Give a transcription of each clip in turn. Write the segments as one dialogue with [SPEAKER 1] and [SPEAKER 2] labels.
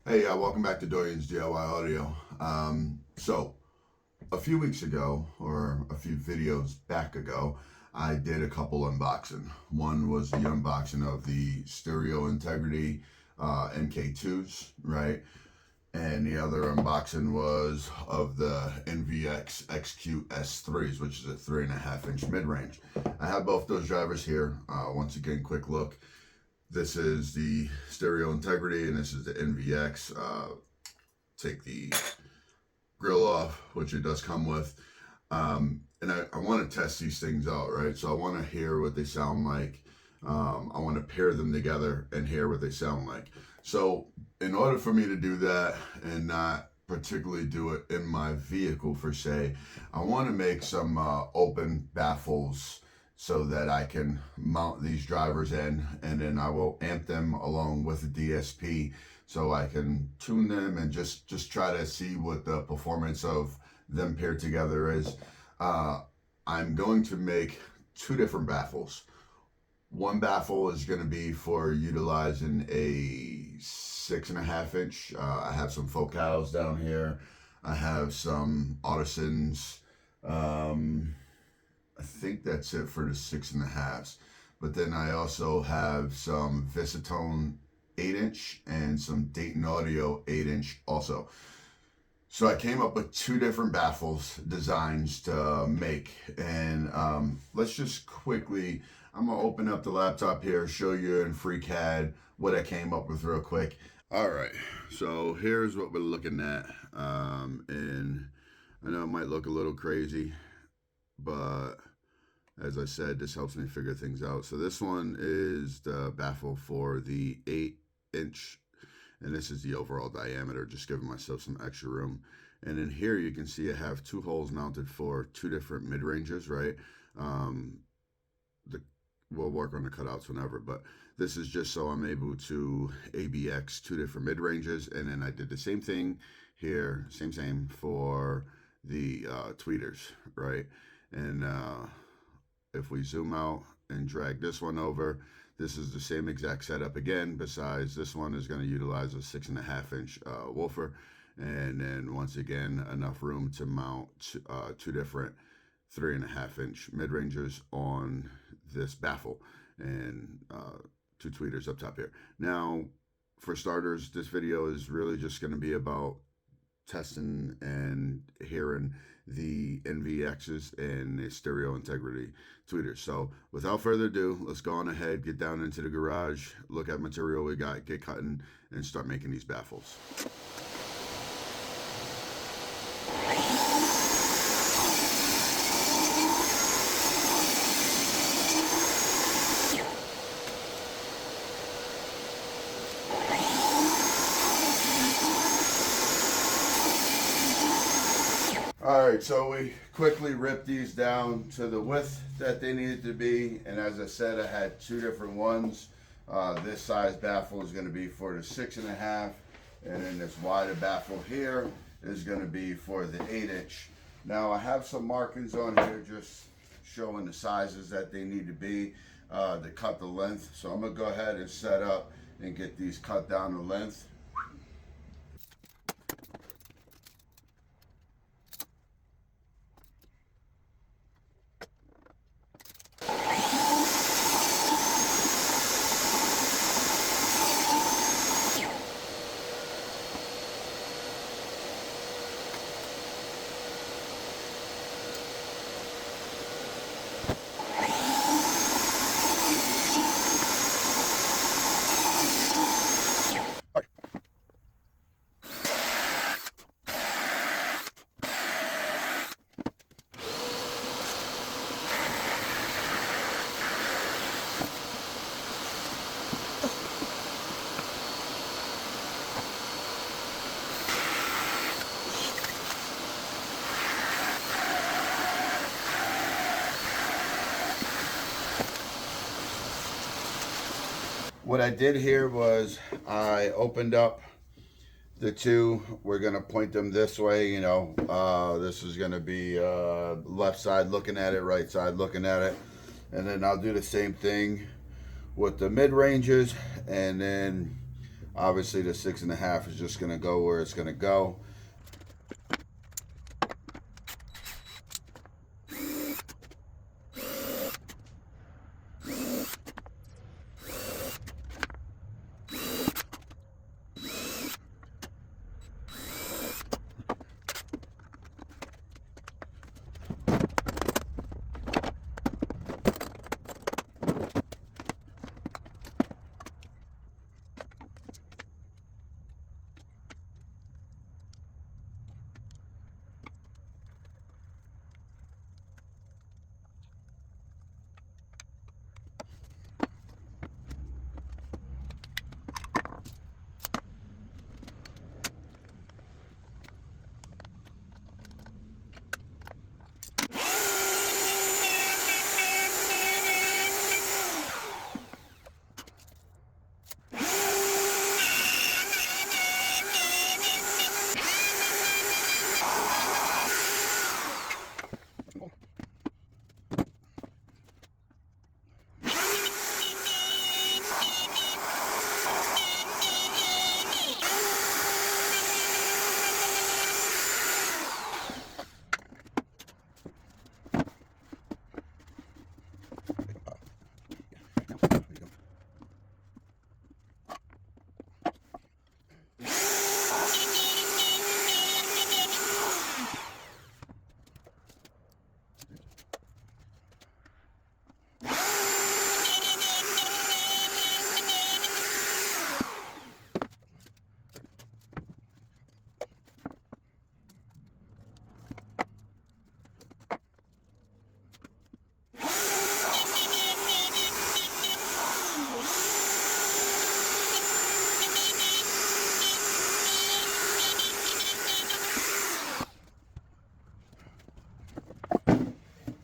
[SPEAKER 1] Hey, welcome back to Doriansdiyaudio. So, a few weeks ago, or a few videos back ago, I did a couple unboxing. One was the unboxing of the Stereo Integrity MK2s, right? And the other unboxing was of the NVX XQ S3s, which is a 3.5-inch mid-range. I have both those drivers here. Once again, quick look. This is the Stereo Integrity, and this is the NVX. Take the grill off, which it does come with. And I want to test these things out, right? So I want to hear what they sound like. I want to pair them together and hear what they sound like. So in order for me to do that and not particularly do it in my vehicle per se, I want to make some open baffles so that I can mount these drivers in, and then I will amp them along with the DSP so I can tune them and just try to see what the performance of them paired together is. I'm going to make two different baffles. One baffle is going to be for utilizing a 6.5-inch. I have some focals down here. I have some Artisans. I think that's it for the 6.5s. But then I also have some Visitone 8-inch and some Doriansdiyaudio 8-inch also. So I came up with two different baffles designs to make. And let's just quickly, I'm going to open up the laptop here, show you in FreeCAD what I came up with real quick. All right, so here's what we're looking at. And I know it might look a little crazy, but as I said, this helps me figure things out. So this one is the baffle for the 8-inch, and this is the overall diameter, just giving myself some extra room. And in here you can see I have two holes mounted for two different mid-ranges, right? We'll work on the cutouts whenever, but this is just so I'm able to ABX two different mid-ranges. And then I did the same thing here, same for the tweeters, right? And if we zoom out and drag this one over, this is the same exact setup again, besides this one is going to utilize a 6.5-inch woofer. And then once again, enough room to mount two different 3.5-inch mid-rangers on this baffle, and two tweeters up top here. Now, for starters, this video is really just going to be about testing and hearing the NVXs and the Stereo Integrity tweeters. So without further ado, let's go on ahead, get down into the garage, look at material we got, get cutting, and start making these baffles. Alright, so we quickly ripped these down to the width that they needed to be, and as I said, I had two different ones. This size baffle is going to be for the 6.5, and then this wider baffle here is going to be for the 8-inch. Now I have some markings on here just showing the sizes that they need to be to cut the length. So I'm going to go ahead and set up and get these cut down the length. What I did here was I opened up the two. We're going to point them this way, you know. This is going to be left side looking at it, right side looking at it. And then I'll do the same thing with the mid-ranges. And then Obviously the 6.5 is just gonna go where it's gonna go.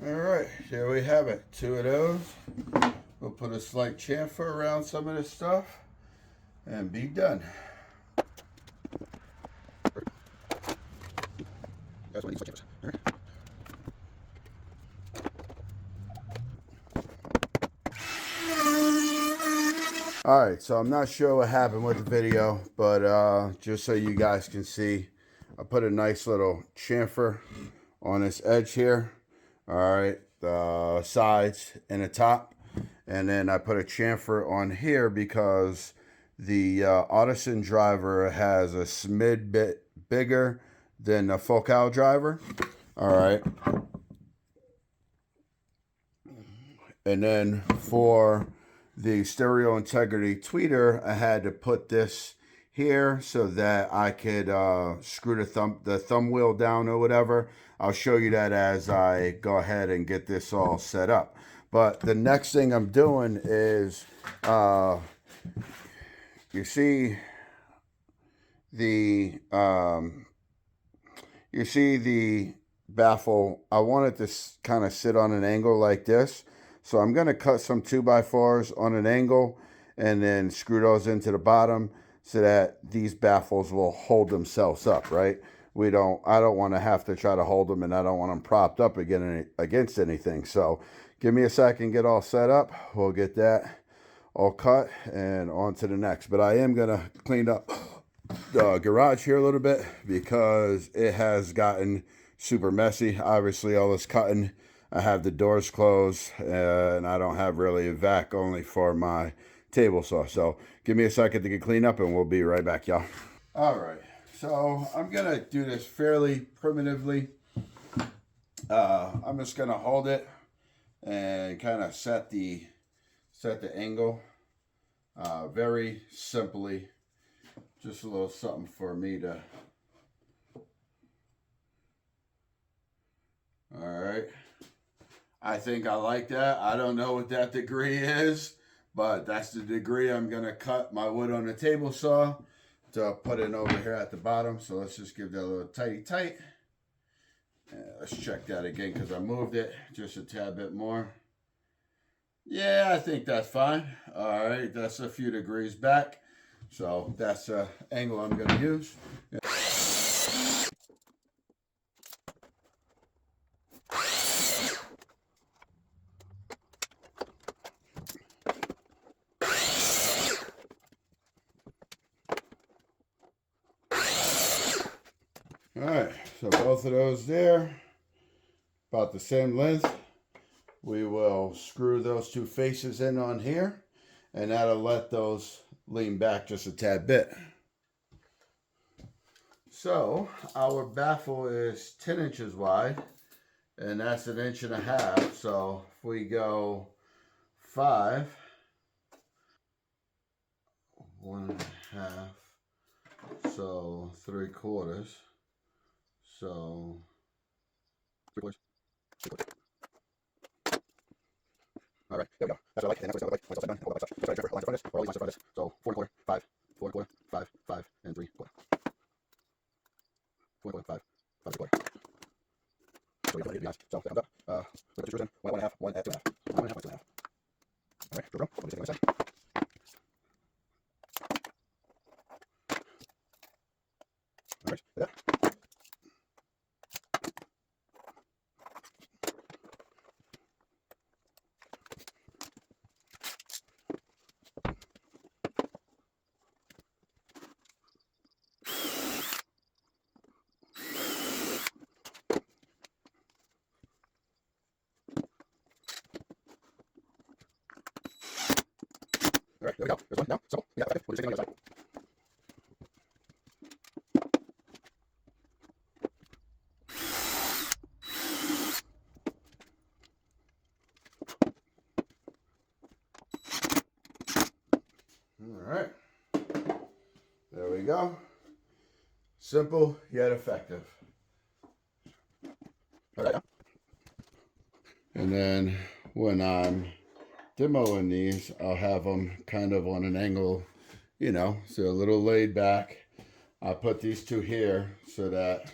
[SPEAKER 1] Alright, there we have it. 2 of those. We'll put a slight chamfer around some of this stuff and be done. Alright, so I'm not sure what happened with the video, but just so you guys can see, I put a nice little chamfer on this edge here. Alright, the sides and the top. And then I put a chamfer on here because the Audison driver has a smid bit bigger than the Focal driver. Alright. And then for the stereo integrity tweeter, I had to put this here so that I could screw the thumb wheel down or whatever. I'll show you that as I go ahead and get this all set up. But the next thing I'm doing is, you see the baffle. I want it to kind of sit on an angle like this. So I'm going to cut some 2x4s on an angle and then screw those into the bottom so that these baffles will hold themselves up, right? I don't want to have to try to hold them, and I don't want them propped up against anything. So give me a second, get all set up. We'll get that all cut and on to the next. But I am going to clean up the garage here a little bit because it has gotten super messy. Obviously, all this cutting. I have the doors closed, and I don't have really a vac, only for my table saw. So give me a second to get cleaned up, and we'll be right back, y'all. All right. So I'm going to do this fairly primitively. I'm just going to hold it and kind of set the angle very simply. Just a little something for me to... All right. I think I like that. I don't know what that degree is, but that's the degree I'm going to cut my wood on the table saw to put it over here at the bottom. So let's just give that a little tight. Let's check that again because I moved it just a tad bit more. Yeah, I think that's fine. All right, that's a few degrees back. So that's the angle I'm going to use.
[SPEAKER 2] All right, so both of those there, about the same length. We will screw those two faces in on here, and that'll let those lean back just a tad bit. So our baffle is 10 inches wide, and that's 1.5 inches. So if we go 5, 1.5, so 3/4. So 3/4. All right, there we go. That's what I like. And that's what I like. Once I'm done, I'll go back up. So I remember, line in front of this, or all these lines in front of this. So 4/4, 5, 4/4, 5, 5, and 3/4. 4/4, 5, 5, 3/4. So we got 8 guys. So that comes up. We put the screws in. 1.5, 1 at 2.5. 1.5, 2.5. All right, here we go. Let me take it on this side. All right, like that. All right, there we go. There's one now. So we got that. We'll just take it on the other side. All right. There we go. Simple yet effective. All right. And then when I'm demoing these, I'll have them kind of on an angle, you know, so a little laid back. I'll put these two here so that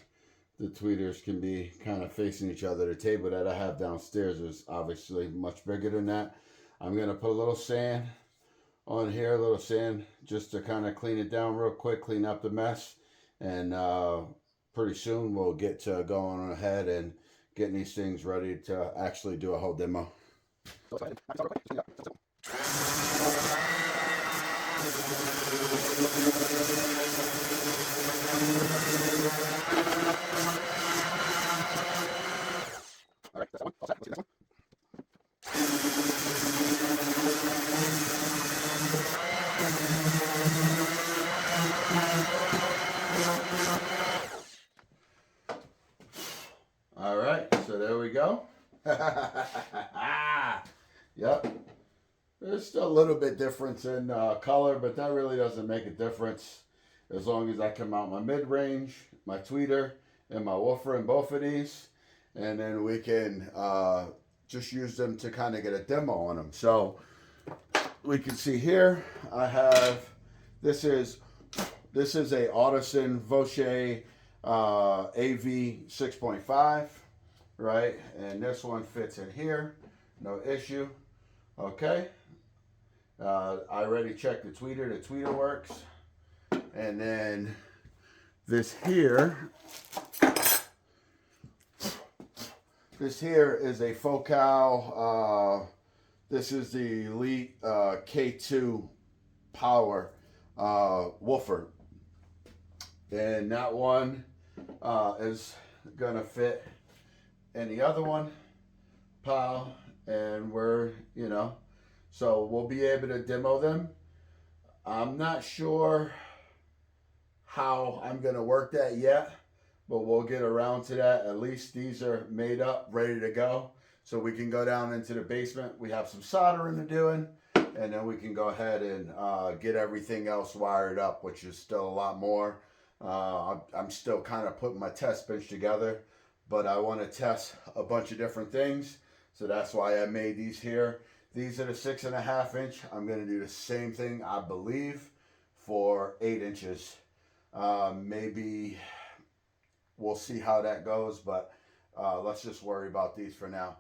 [SPEAKER 2] the tweeters can be kind of facing each other. The table that I have downstairs is obviously much bigger than that. I'm going to put a little sand on here, a little sand just to kind of clean it down real quick, clean up the mess. And pretty soon we'll get to going ahead and getting these things ready to actually do a whole demo. All right, that's that one. All set. Let's get this one. All right, so there we go. Yep. There's still a little bit difference in color, but that really doesn't make a difference as long as I can mount my mid-range, my tweeter, and my woofer in both of these. And then we can just use them to kind of get a demo on them. So we can see here, I have, this is a Audison Voce AV 6.5, right? And this one fits in here, no issue. Okay. I already checked the tweeter works. And then this here is a Focal, this is the Elite K2 Power woofer. And that one is gonna fit in the other one, pal, and we're, you know, so we'll be able to demo them. I'm not sure how I'm gonna work that yet, but we'll get around to that. At least these are made up, ready to go. So we can go down into the basement. We have some soldering to doing, and then we can go ahead and get everything else wired up, which is still a lot more. I'm still kind of putting my test bench together, but I want to test a bunch of different things. So that's why I made these here. These are the 6.5 inch. I'm going to do the same thing, I believe, for 8 inches. Maybe we'll see how that goes, but let's just worry about these for now.